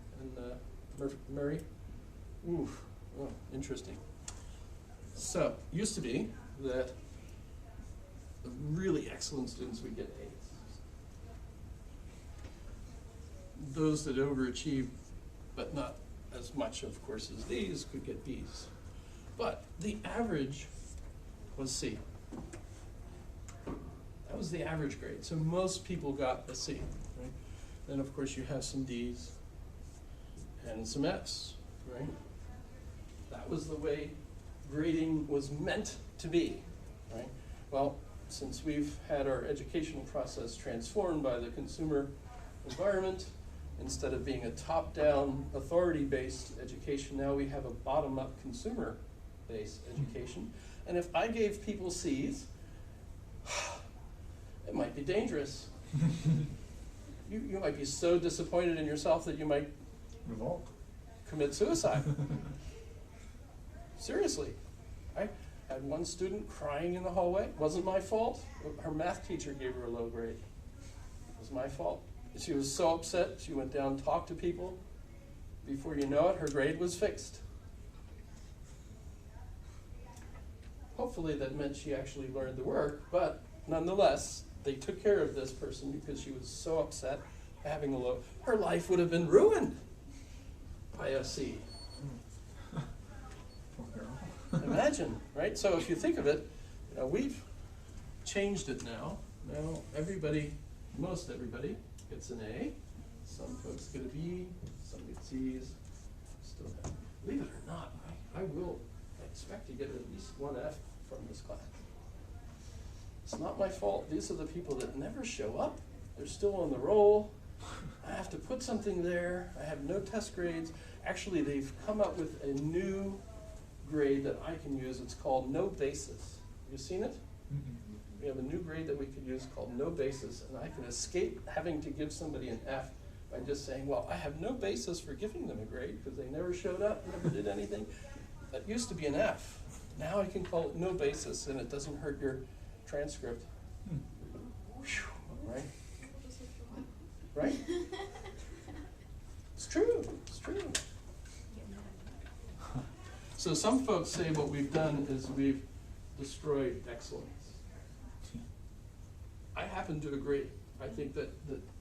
Murray? Oof. Oh, interesting. So, used to be that the really excellent students would get A's. Those that overachieved, but not as much, of course, as these, could get B's. But the average was C. That was the average grade. So most people got a C. Right? Then, of course, you have some D's and some F's. Right? That was the way grading was meant to be. Right? Well, since we've had our educational process transformed by the consumer environment, instead of being a top-down, authority-based education, now we have a bottom-up, consumer-based education. And if I gave people C's, it might be dangerous. You might be so disappointed in yourself that you might Revolt. commit suicide. Seriously. I had one student crying in the hallway. Wasn't my fault. Her math teacher gave her a low grade. It was my fault. She was so upset, she went down and talked to people. Before you know it, her grade was fixed. Hopefully that meant she actually learned the work, but nonetheless, they took care of this person because she was so upset having a low. Her life would have been ruined by a C. Poor girl. Imagine, right? So if you think of it, we've changed it now. Now everybody, most everybody, gets an A. Some folks get a B, some get C's. Still have, believe it or not, I will expect to get at least one F from this class. It's not my fault. These are the people that never show up. They're still on the roll. I have to put something there. I have no test grades. Actually, they've come up with a new grade that I can use. It's called No Basis. Have you seen it? We have a new grade that we could use called No Basis, and I can escape having to give somebody an F by just saying, well, I have no basis for giving them a grade because they never showed up, never did anything. That used to be an F. Now I can call it no basis, and it doesn't hurt your transcript. Whew, right? Right? It's true. It's true. So some folks say what we've done is we've destroyed excellence. I happen to agree. I think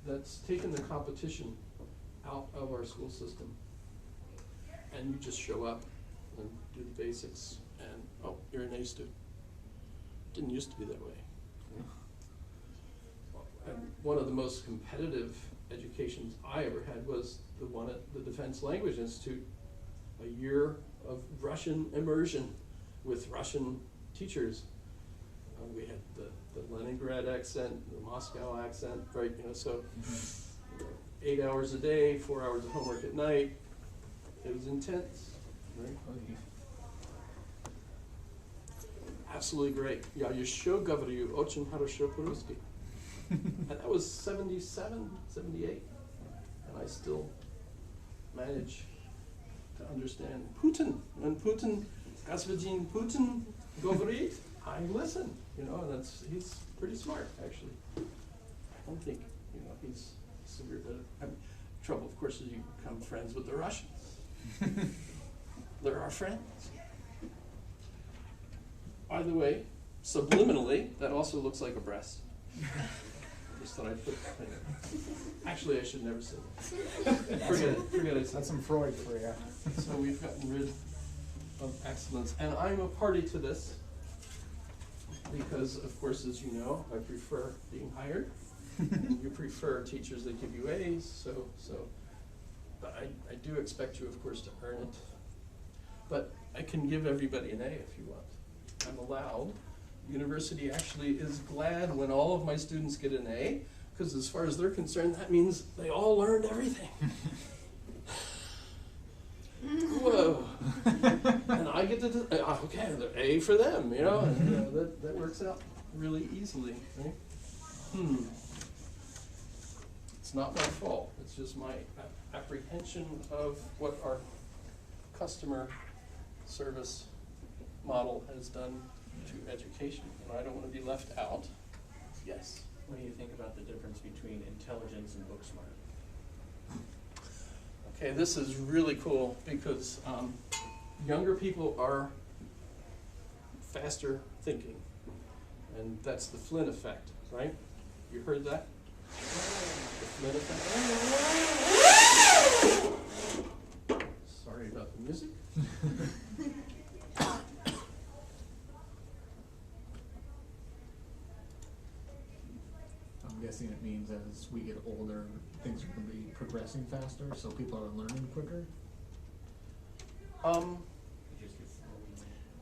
that's taken the competition out of our school system. And you just show up and do the basics, and oh, you're an A student. Didn't used to be that way. And one of the most competitive educations I ever had was the one at the Defense Language Institute, a year of Russian immersion with Russian teachers. We had the Leningrad accent, the Moscow accent, right? So 8 hours a day, 4 hours of homework at night. It was intense, right? Absolutely great. Я еще говорю очень хорошо по-русски. And that was 77, 78. And I still manage to understand Putin. When Putin, господин Putin говорит, I listen, and he's pretty smart, actually. I don't think, he's severe, but trouble, of course, is you become friends with the Russians. They're our friends. By the way, subliminally, that also looks like a breast. Just thought I'd put it. Actually, I should never say that. Forget it. That's some Freud for you. So we've gotten rid of excellence. And I'm a party to this because, of course, as you know, I prefer being hired. You prefer teachers that give you A's, but I do expect you, of course, to earn it. But I can give everybody an A if you want. I'm allowed. University actually is glad when all of my students get an A, because as far as they're concerned, that means they all learned everything. Whoa. And I get to, okay, the A for them, and, that works out really easily, right? It's not my fault. It's just my apprehension of what our customer service model has done to education, and I don't want to be left out. Yes? What do you think about the difference between intelligence and book smart? Okay, this is really cool because younger people are faster thinking, and that's the Flynn effect, right? You heard that? The Flynn effect. Sorry about the music. I'm guessing it means as we get older, things are going to be progressing faster, so people are learning quicker.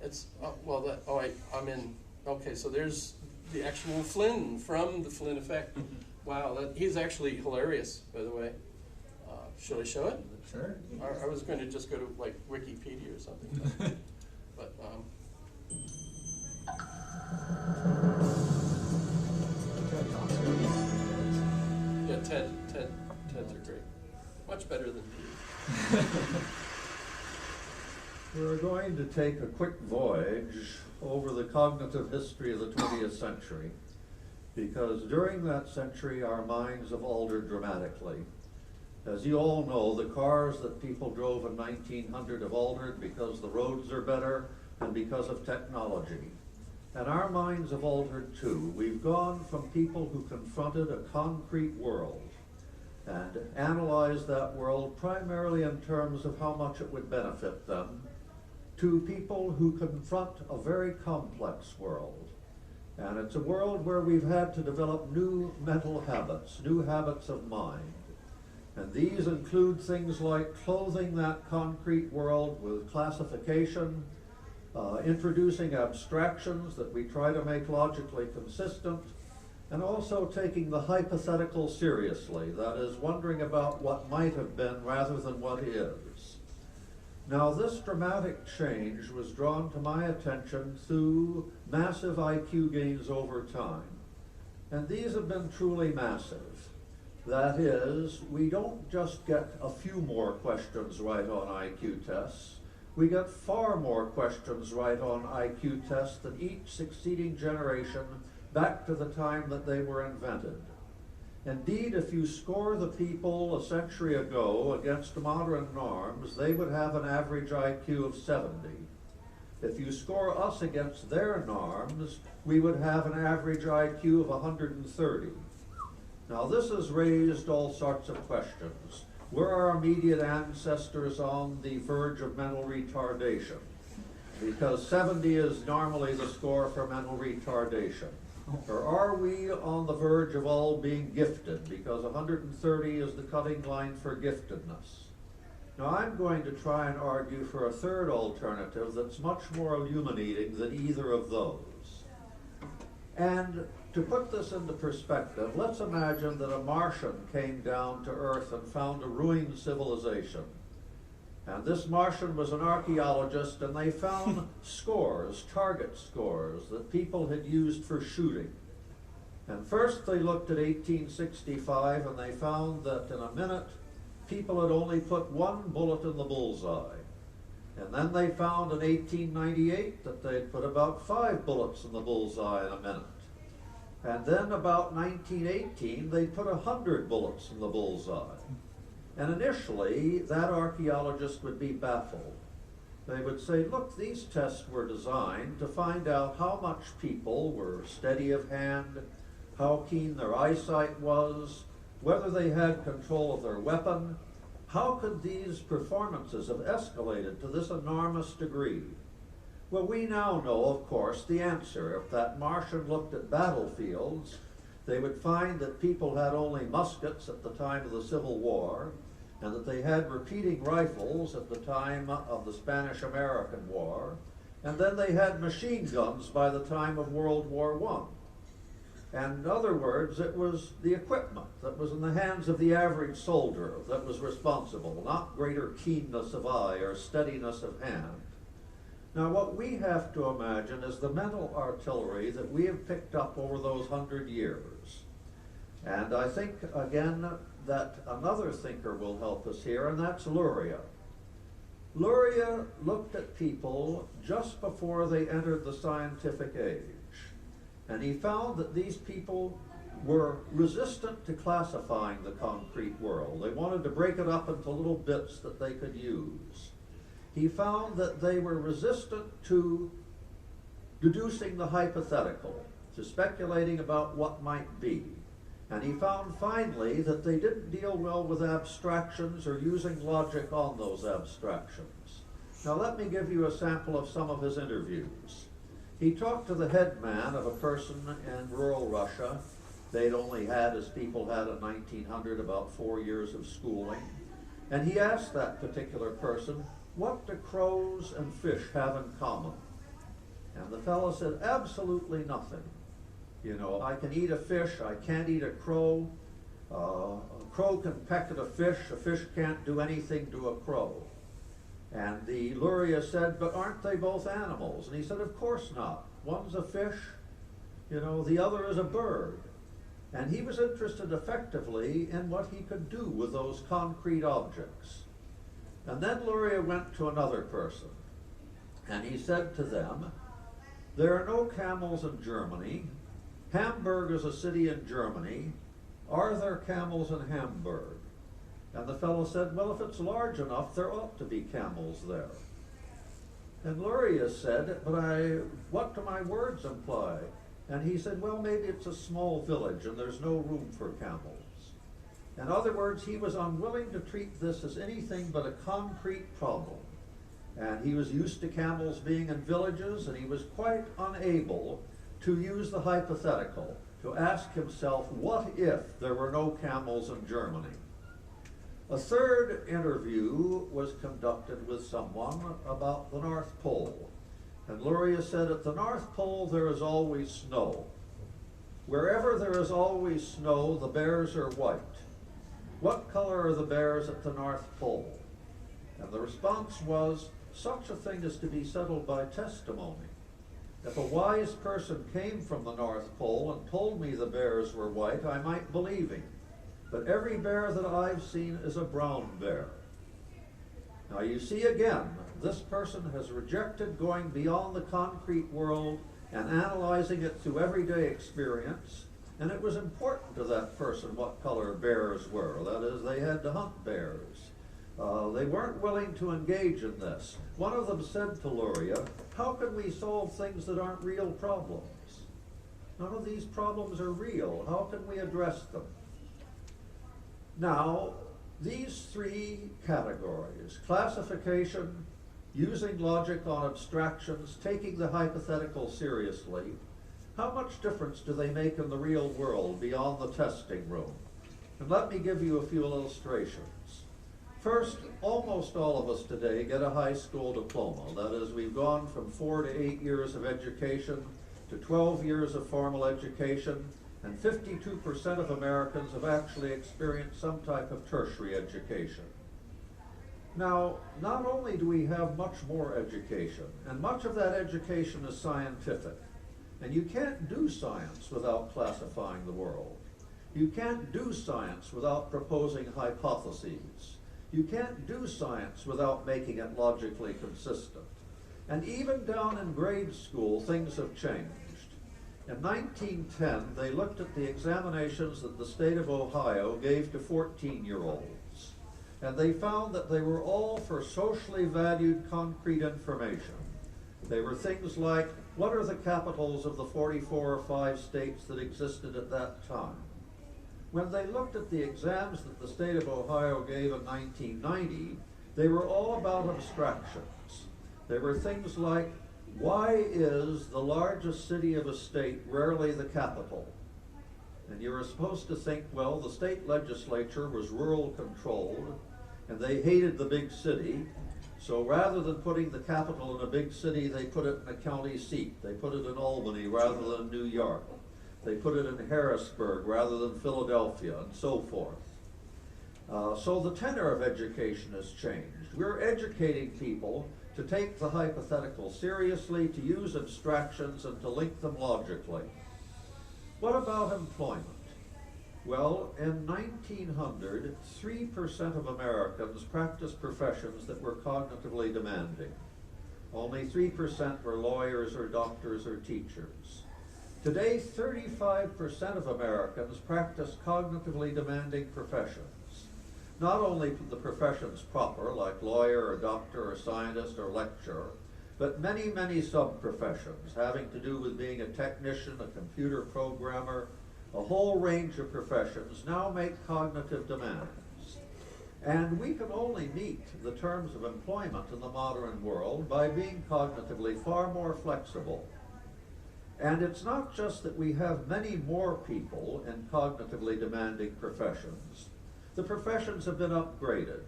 It's I'm in. Okay, so there's the actual Flynn from the Flynn effect. Wow, he's actually hilarious, by the way. Should I show it? Sure. I was going to just go to like Wikipedia or something, but yeah, Teds are great. Much better than me. We're going to take a quick voyage over the cognitive history of the 20th century, because during that century our minds have altered dramatically. As you all know, the cars that people drove in 1900 have altered because the roads are better and because of technology. And our minds have altered too. We've gone from people who confronted a concrete world and analyzed that world primarily in terms of how much it would benefit them, to people who confront a very complex world. And it's a world where we've had to develop new mental habits, new habits of mind. And these include things like clothing that concrete world with classification, introducing abstractions that we try to make logically consistent, and also taking the hypothetical seriously, that is, wondering about what might have been rather than what is. Now, this dramatic change was drawn to my attention through massive IQ gains over time. And these have been truly massive. That is, we don't just get a few more questions right on IQ tests. we got far more questions right on IQ tests than each succeeding generation back to the time that they were invented. Indeed, if you score the people a century ago against modern norms, they would have an average IQ of 70. If you score us against their norms, we would have an average IQ of 130. Now, this has raised all sorts of questions. Were our immediate ancestors on the verge of mental retardation? Because 70 is normally the score for mental retardation. Or are we on the verge of all being gifted? Because 130 is the cutting line for giftedness. Now, I'm going to try and argue for a third alternative that's much more illuminating than either of those. And to put this into perspective, let's imagine that a Martian came down to Earth and found a ruined civilization. And this Martian was an archaeologist, and they found scores, target scores, that people had used for shooting. And first they looked at 1865, and they found that in a minute, people had only put one bullet in the bullseye. And then they found in 1898 that they'd put about 5 bullets in the bullseye in a minute. And then about 1918, they put 100 bullets in the bullseye. And initially, that archaeologist would be baffled. They would say, look, these tests were designed to find out how much people were steady of hand, how keen their eyesight was, whether they had control of their weapon. How could these performances have escalated to this enormous degree? Well, we now know, of course, the answer. If that Martian looked at battlefields, they would find that people had only muskets at the time of the Civil War, and that they had repeating rifles at the time of the Spanish-American War, and then they had machine guns by the time of World War I. And in other words, it was the equipment that was in the hands of the average soldier that was responsible, not greater keenness of eye or steadiness of hand. Now, what we have to imagine is the mental artillery that we have picked up over those 100 years. And I think, again, that another thinker will help us here, and that's Luria. Luria looked at people just before they entered the scientific age, and he found that these people were resistant to classifying the concrete world. They wanted to break it up into little bits that they could use. He found that they were resistant to deducing the hypothetical, to speculating about what might be. And he found finally that they didn't deal well with abstractions or using logic on those abstractions. Now let me give you a sample of some of his interviews. He talked to the head man of a person in rural Russia. They'd only had, as people had in 1900, about 4 years of schooling. And he asked that particular person, what do crows and fish have in common? And the fellow said, absolutely nothing. You know, I can eat a fish, I can't eat a crow. A crow can peck at a fish can't do anything to a crow. And the Luria said, but aren't they both animals? And he said, of course not. One's a fish, you know, the other is a bird. And he was interested effectively in what he could do with those concrete objects. And then Luria went to another person, and he said to them, there are no camels in Germany. Hamburg is a city in Germany. Are there camels in Hamburg? And the fellow said, well, if it's large enough, there ought to be camels there. And Luria said, but what do my words imply? And he said, well, maybe it's a small village and there's no room for camels. In other words, he was unwilling to treat this as anything but a concrete problem. And he was used to camels being in villages, and he was quite unable to use the hypothetical, to ask himself, what if there were no camels in Germany? A third interview was conducted with someone about the North Pole. And Luria said, at the North Pole there is always snow. Wherever there is always snow, the bears are white. What color are the bears at the North Pole? And the response was, such a thing is to be settled by testimony. If a wise person came from the North Pole and told me the bears were white, I might believe him. But every bear that I've seen is a brown bear. Now you see again, this person has rejected going beyond the concrete world and analyzing it through everyday experience, and it was important to that person what color bears were. That is, they had to hunt bears. They weren't willing to engage in this. One of them said to Luria, how can we solve things that aren't real problems? None of these problems are real. How can we address them? Now, these three categories, classification, using logic on abstractions, taking the hypothetical seriously, how much difference do they make in the real world beyond the testing room? And let me give you a few illustrations. First, almost all of us today get a high school diploma. That is, we've gone from 4 to 8 years of education to 12 years of formal education, and 52% of Americans have actually experienced some type of tertiary education. Now, not only do we have much more education, and much of that education is scientific, and you can't do science without classifying the world. You can't do science without proposing hypotheses. You can't do science without making it logically consistent. And even down in grade school, things have changed. In 1910, they looked at the examinations that the state of Ohio gave to 14-year-olds, and they found that they were all for socially valued concrete information. They were things like, what are the capitals of the 44 or 5 states that existed at that time? When they looked at the exams that the state of Ohio gave in 1990, they were all about abstractions. They were things like, why is the largest city of a state rarely the capital? And you were supposed to think, well, the state legislature was rural controlled, and they hated the big city, so rather than putting the capital in a big city, they put it in a county seat. They put it in Albany rather than New York. They put it in Harrisburg rather than Philadelphia, and so forth. So the tenor of education has changed. We're educating people to take the hypothetical seriously, to use abstractions, and to link them logically. What about employment? Well, in 1900, 3% of Americans practiced professions that were cognitively demanding. Only 3% were lawyers or doctors or teachers. Today, 35% of Americans practice cognitively demanding professions. Not only the professions proper, like lawyer or doctor or scientist or lecturer, but many, many sub-professions having to do with being a technician, a computer programmer, a whole range of professions now make cognitive demands. And we can only meet the terms of employment in the modern world by being cognitively far more flexible. And it's not just that we have many more people in cognitively demanding professions. The professions have been upgraded.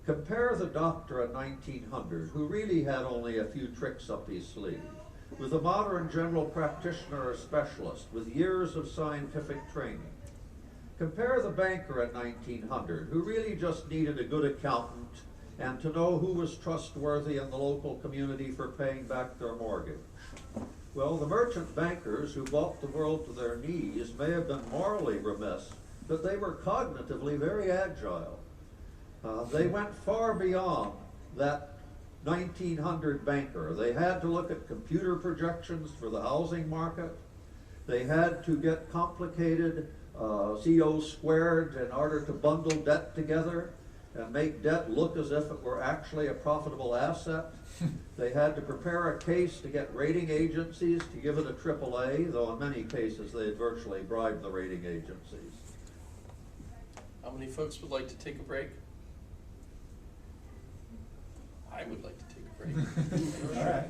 Compare the doctor in 1900, who really had only a few tricks up his sleeve, with a modern general practitioner or specialist with years of scientific training. Compare the banker in 1900, who really just needed a good accountant and to know who was trustworthy in the local community for paying back their mortgage. Well, the merchant bankers who brought the world to their knees may have been morally remiss, but they were cognitively very agile. They went far beyond that 1900 banker. They had to look at computer projections for the housing market. They had to get complicated CO squared in order to bundle debt together and make debt look as if it were actually a profitable asset. They had to prepare a case to get rating agencies to give it a AAA, though in many cases they had virtually bribed the rating agencies. How many folks would like to take a break? I would like to take a break. All right.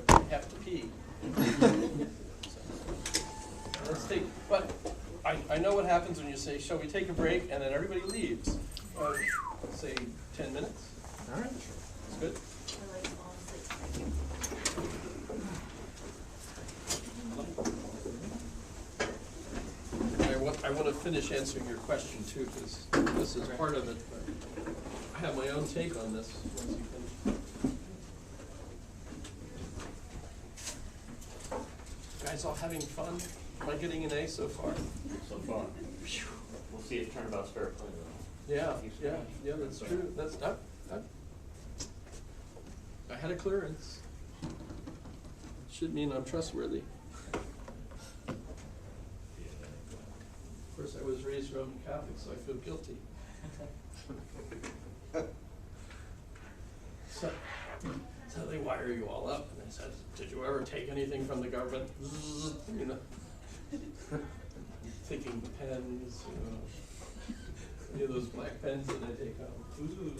I have to pee. So, let's take, but I know what happens when you say, shall we take a break, and then everybody leaves. Say 10 minutes. All right. That's good. I want to finish answering your question too, because this is part of it. But I have my own take on this once you finish. You guys all having fun? Am I getting an A so far? So far. We'll see if turnabout's fair play though. Yeah, that's true. That's I had a clearance. Should mean I'm trustworthy. Of course, I was raised Roman Catholic, so I feel guilty. So they wire you all up, and I said, did you ever take anything from the government? You know, taking pens, you know, any of those black pens that I take home. Ooh.